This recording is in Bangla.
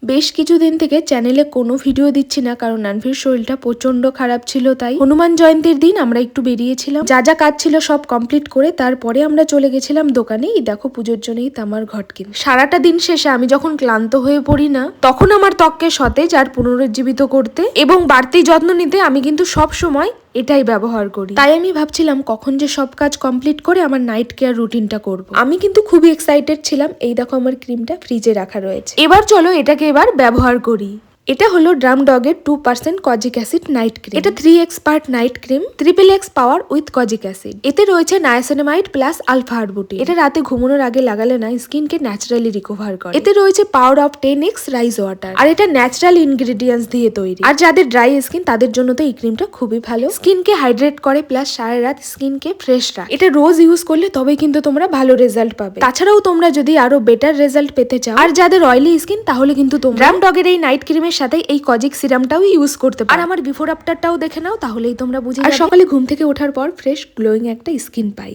বেশ কিছুদিন থেকে চ্যানেলে কোনো ভিডিও দিচ্ছি না, কারণ নানভির শরীরটা প্রচন্ড খারাপ ছিল। তাই হনুমান জয়ন্তীর দিন আমরা একটু বেরিয়েছিলাম, যা যা কাজ ছিল সব কমপ্লিট করে তারপরে আমরা চলে গেছিলাম দোকানে। এই দেখো পুজোর জন্যই তামার ঘট কিনতে। সারাটা দিন শেষে আমি যখন ক্লান্ত হয়ে পড়ি না, তখন আমার ত্বককে সতেজ আর পুনরুজ্জীবিত করতে এবং বাড়তি যত্ন নিতে আমি কিন্তু সব সময় এটাই ব্যবহার করি। তাই আমি ভাবছিলাম কখন যে সব কাজ কমপ্লিট করে আমার নাইট কেয়ার রুটিনটা করব। আমি কিন্তু খুবই এক্সাইটেড ছিলাম। এই দেখো আমার ক্রিমটা ফ্রিজে রাখা রয়েছে। এবার চলো এটাকে এবার ব্যবহার করি। এটা হলো ড্রাম ডগের 2% কজিক অ্যাসিড নাইট ক্রিম। এটা 3x part night cream, XXX power with kojic acid. এতে রয়েছে নায়াসিনামাইড প্লাস আলফা আরবুটিন। এটা রাতে ঘুমানোর আগে লাগালে না স্কিনকে ন্যাচারালি রিকভার করে। এতে রয়েছে power of 10x rice water, আর এটা ন্যাচারাল ইনগ্রেডিয়েন্টস দিয়ে তৈরি। আর যাদের ড্রাই স্কিন তাদের জন্য তো এই ক্রিমটা খুবই ভালো। স্কিনকে হাইড্রেট করে প্লাস সারা রাত স্কিনকে ফ্রেশ রাখে। এটা রোজ ইউজ করলে তবেই কিন্তু তোমরা ভালো রেজাল্ট পাবে। তাছাড়াও তোমরা যদি আরো বেটার রেজাল্ট পেতে চাও আর যাদের অয়েলি স্কিন, তাহলে কিন্তু তোমরা ড্রাম ডগের এই নাইট ক্রিমের সাথে এই কজিক সিরামটাও ইউজ করতে পারো। আর আমার বিফোর আফটারটাও দেখে নাও, তাহলেই তোমরা বুঝে যাবে। আর সকালে ঘুম থেকে ওঠার পর ফ্রেশ গ্লোয়িং একটা স্কিন পাই।